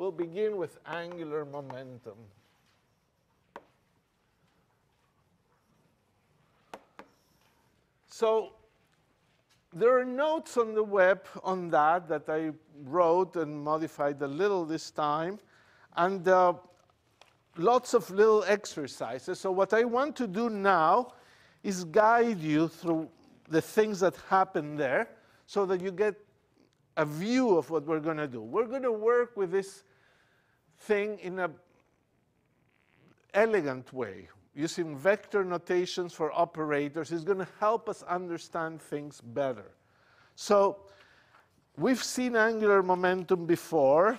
we'll begin with angular momentum. So there are notes on the web on that I wrote and modified a little this time, and lots of little exercises. So what I want to do now is guide you through the things that happen there so that you get a view of what we're going to do. We're going to work with this thing in an elegant way, using vector notations for operators. Is going to help us understand things better. So we've seen angular momentum before,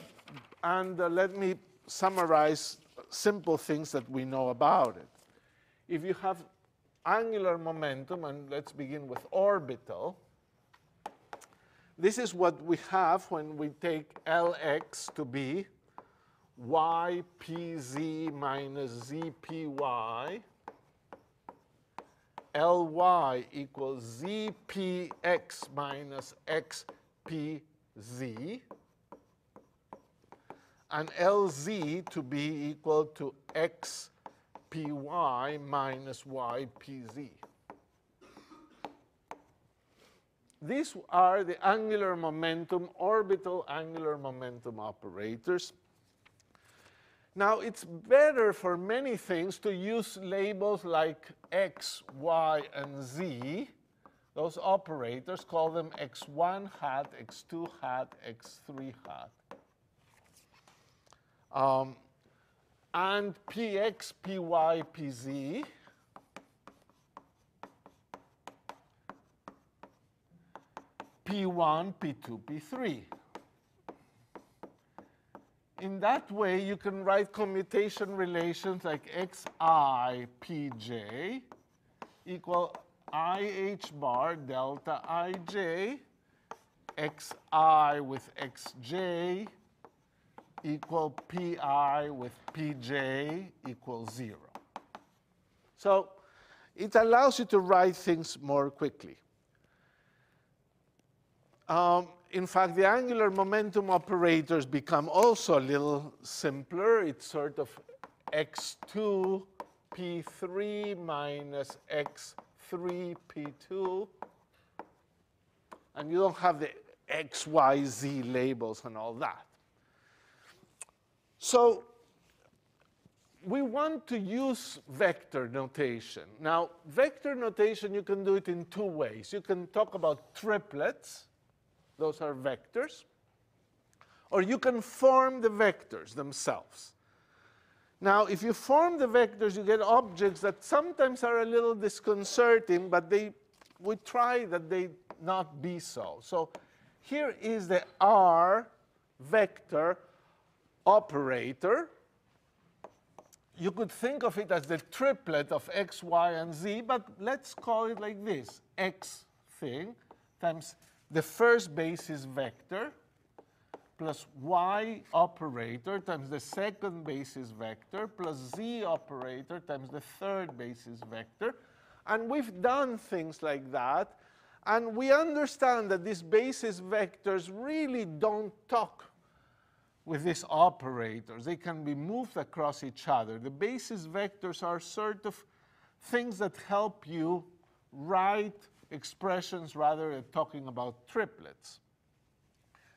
and let me summarize simple things that we know about it. If you have angular momentum, and let's begin with orbital, this is what we have when we take Lx to be ypz minus zpy. Ly equals zpx minus xpz. And Lz to be equal to xpy minus ypz. These are the angular momentum, orbital angular momentum operators. Now, it's better for many things to use labels like x, y, and z. Those operators, call them x1 hat, x2 hat, x3 hat. And px, py, pz. P1, P2, P3. In that way, you can write commutation relations like xi pj equal ih bar delta ij, xi with xj equal pi with pj equals 0. So it allows you to write things more quickly. In fact, the angular momentum operators become also a little simpler. It's sort of x2 p3 minus x3 p2. And you don't have the x, y, z labels and all that. So we want to use vector notation. Now, vector notation, you can do it in two ways. You can talk about triplets. Those are vectors. Or you can form the vectors themselves. Now, if you form the vectors, you get objects that sometimes are a little disconcerting, but we try that they not be so. So here is the R vector operator. You could think of it as the triplet of x, y, and z, but let's call it like this. X thing times the first basis vector plus y operator times the second basis vector plus z operator times the third basis vector. And we've done things like that. And we understand that these basis vectors really don't talk with these operators. They can be moved across each other. The basis vectors are sort of things that help you write expressions rather than talking about triplets.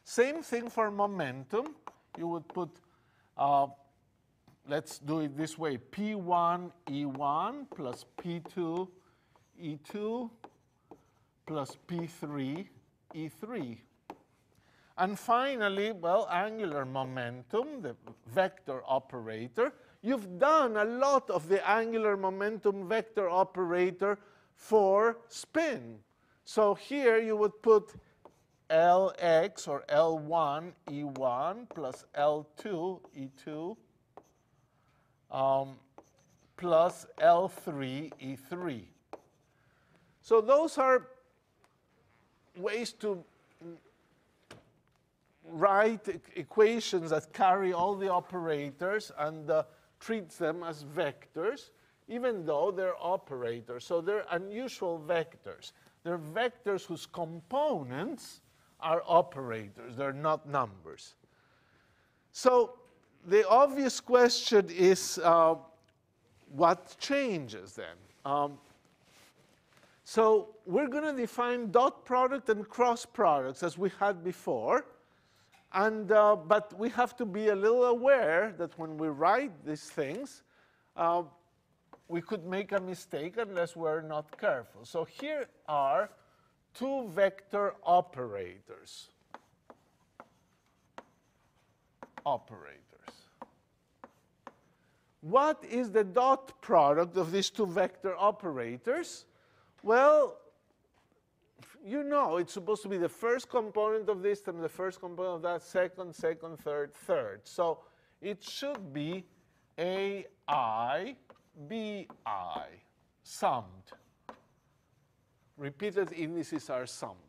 Same thing for momentum. You would put, let's do it this way, P1 E1 plus P2 E2 plus P3 E3. And finally, well, angular momentum, the vector operator. You've done a lot of the angular momentum vector operator for spin. So here you would put Lx or L1 E1 plus L2 E2 plus L3 E3. So those are ways to write equations that carry all the operators and treats them as vectors, even though they're operators. So they're unusual vectors. They're vectors whose components are operators. They're not numbers. So the obvious question is, what changes then? So we're going to define dot product and cross products as we had before. And, but we have to be a little aware that when we write these things, we could make a mistake unless we're not careful. So here are two vector operators. What is the dot product of these two vector operators? Well, you know it's supposed to be the first component of this and the first component of that, second, second, third, third. So it should be AI, BI, summed. Repeated indices are summed.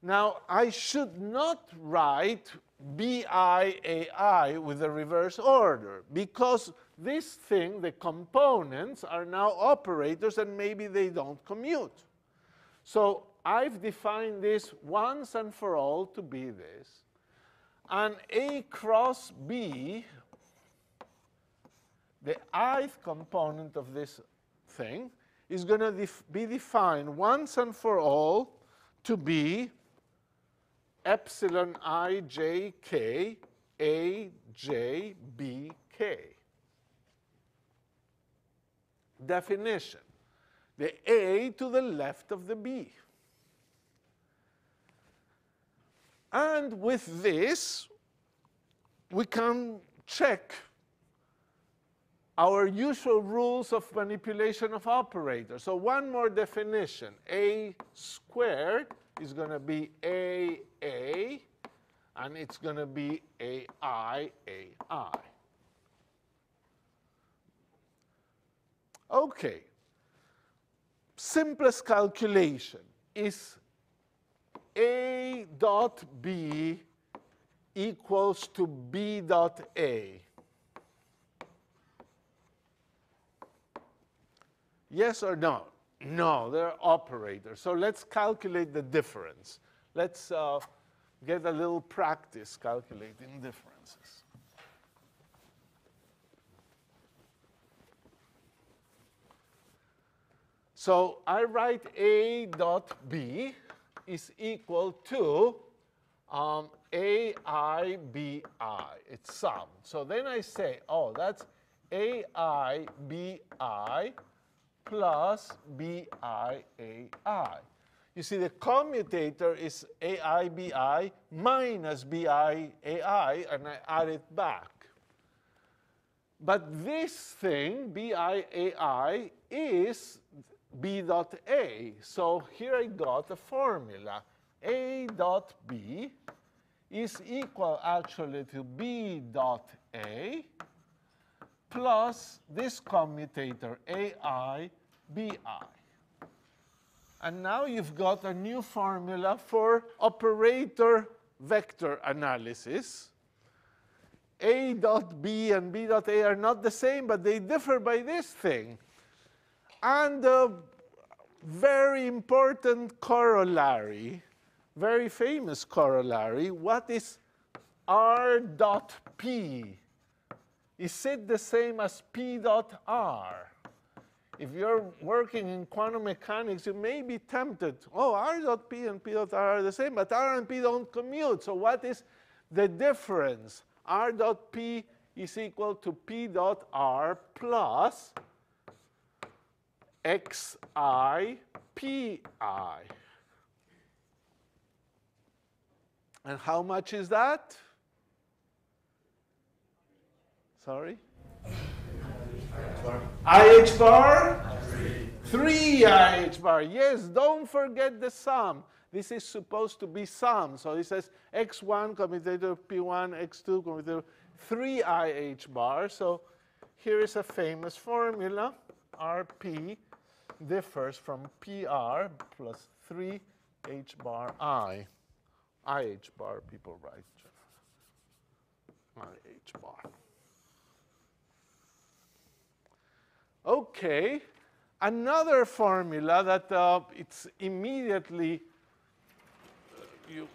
Now, I should not write BI, with the reverse order, because this thing, the components, are now operators, and maybe they don't commute. So I've defined this once and for all to be this. And A cross B, the ith component of this thing, is going to be defined once and for all to be epsilon I j k A j B k. Definition. The A to the left of the B. And with this, we can check our usual rules of manipulation of operators. So one more definition. A squared is going to be AA, and it's going to be AI. OK. Simplest calculation is A dot B equals to B dot A. Yes or no? No, they're operators. So let's calculate the difference. Let's get a little practice calculating differences. So I write A dot B is equal to AI BI. It's summed. So then I say, oh, that's AI BI plus BI AI. You see, the commutator is AI BI minus BI AI, and I add it back. But this thing, BI AI, is B dot A. So here I got a formula. A dot B is equal actually to B dot A plus this commutator AI BI. And now you've got a new formula for operator vector analysis. A dot B and B dot A are not the same, but they differ by this thing. And a very important corollary, very famous corollary, what is R dot P? Is it the same as P dot R? If you're working in quantum mechanics, you may be tempted, oh, R dot P and P dot R are the same, but R and P don't commute. So what is the difference? R dot P is equal to P dot R plus Xi Pi. And how much is that? Sorry? IH bar? 3 IH bar. Yes, don't forget the sum. This is supposed to be sum. So this says x1 commutator P1, x2 commutator 3 IH bar. So here is a famous formula. Rp differs from PR plus 3 H bar I. IH bar, people write. IH bar. OK. Another formula that it's immediately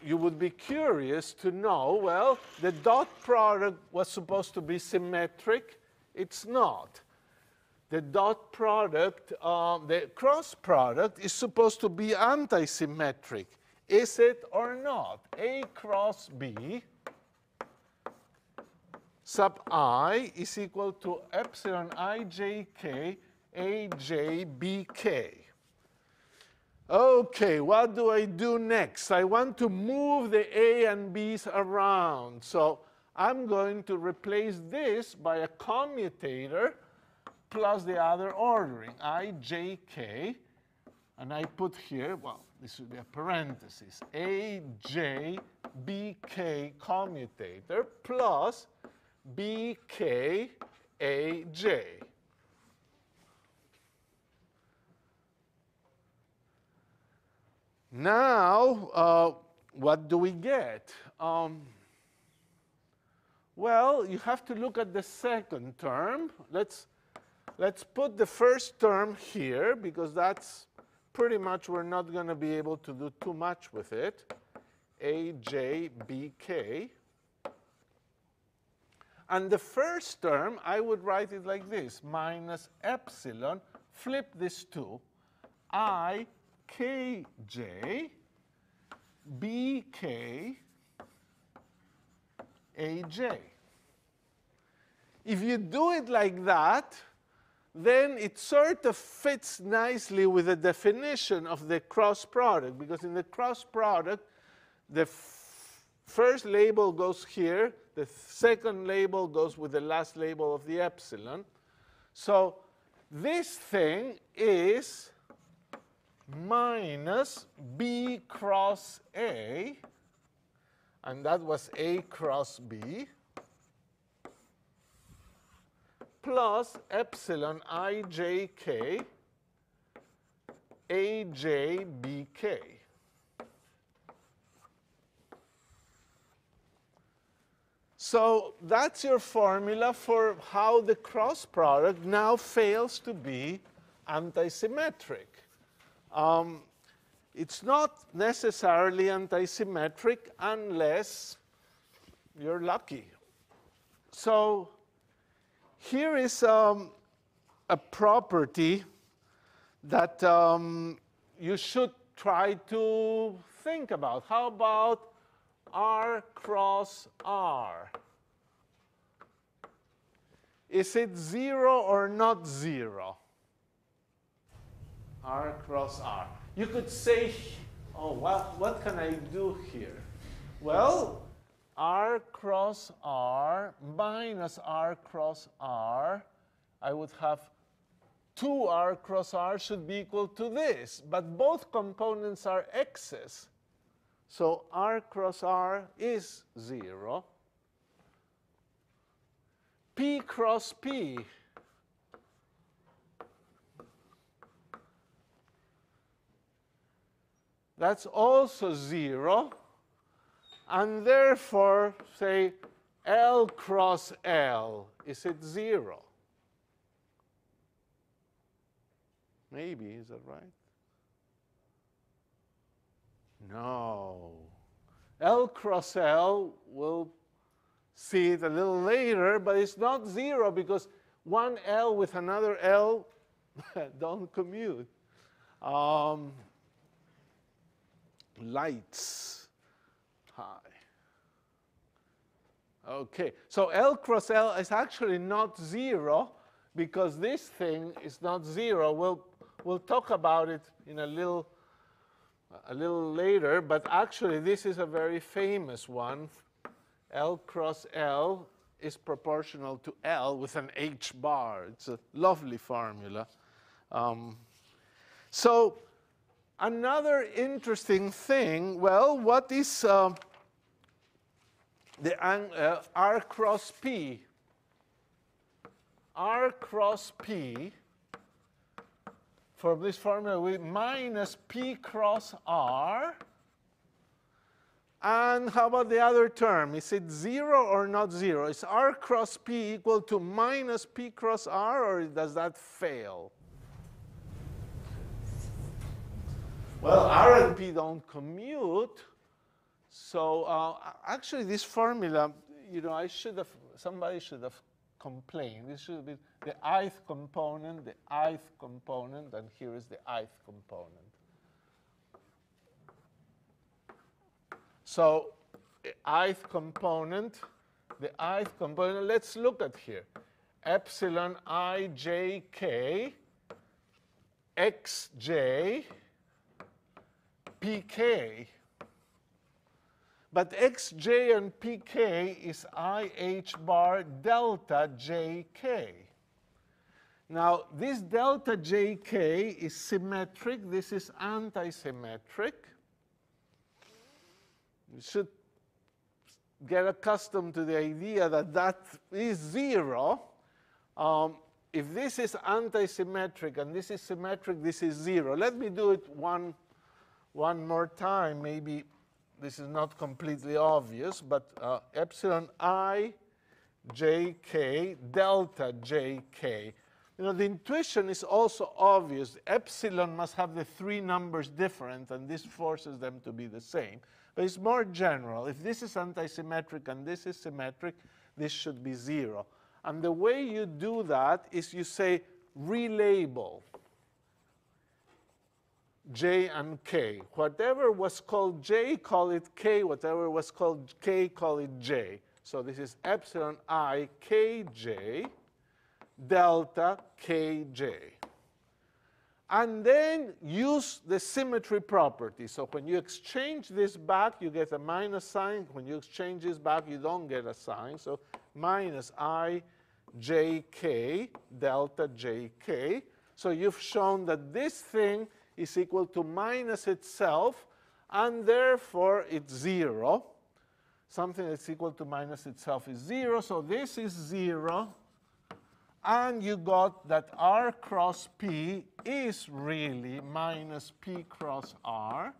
you would be curious to know, well, the dot product was supposed to be symmetric. It's not. The dot product, the cross product is supposed to be antisymmetric. Is it or not? A cross B sub I is equal to epsilon ijk aj bk. Okay, what do I do next? I want to move the A and B's around. So I'm going to replace this by a commutator plus the other ordering, ijk, and I put here, well, this would be a parenthesis, aj bk commutator plus bk aj. Now, what do we get? Well, you have to look at the second term. Let's put the first term here, because that's pretty much, we're not going to be able to do too much with it. AJBK. And the first term, I would write it like this, minus epsilon, flip this to IKJ BK AJ. If you do it like that, then it sort of fits nicely with the definition of the cross product, because in the cross product, the first label goes here, the second label goes with the last label of the epsilon. So this thing is minus B cross A, and that was A cross B, plus epsilon ijk ajbk. So that's your formula for how the cross product now fails to be antisymmetric. It's not necessarily antisymmetric unless you're lucky. So here is a property that you should try to think about. How about R cross R? Is it 0 or not 0? R cross R. You could say, oh, well, what can I do here? Well, R cross R minus R cross R, I would have 2R cross R should be equal to this, but both components are x's. So R cross R is 0. P cross P. That's also 0. And therefore, say, L cross L, is it 0? Maybe, is that right? No. L cross L, we'll see it a little later, but it's not 0 because one L with another L don't commute. Lights. Hi. Okay, so L cross L is actually not 0 because this thing is not 0. We'll talk about it in a little later, but actually this is a very famous one. L cross L is proportional to L with an H bar. It's a lovely formula. So another interesting thing, well, what is the R cross P? R cross P, for this formula, we minus P cross R. And how about the other term? Is it 0 or not 0? Is R cross P equal to minus P cross R, or does that fail? Well, R and P don't commute, So actually, this formula, you know, somebody should have complained. This should be the ith component, and here is the ith component. So ith component, let's look at here. Epsilon ijk xj pk. But xj and pk is ih bar delta jk. Now, this delta jk is symmetric. This is anti-symmetric. You should get accustomed to the idea that that is 0. If this is anti-symmetric and this is symmetric, this is 0. Let me do it one more time. Maybe this is not completely obvious, but epsilon I jk delta jk. You know, the intuition is also obvious. Epsilon must have the 3 numbers different, and this forces them to be the same. But it's more general. If this is anti-symmetric and this is symmetric, this should be 0. And the way you do that is you say relabel j and k. Whatever was called j, call it k. Whatever was called k, call it j. So this is epsilon I kj delta kj. And then use the symmetry property. So when you exchange this back, you get a minus sign. When you exchange this back, you don't get a sign. So minus I jk delta jk. So you've shown that this thing is equal to minus itself, and therefore it's 0. Something that's equal to minus itself is 0. So this is 0. And you got that r cross p is really minus p cross r.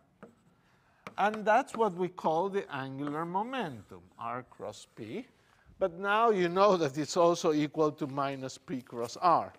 And that's what we call the angular momentum, r cross p. But now you know that it's also equal to minus p cross r.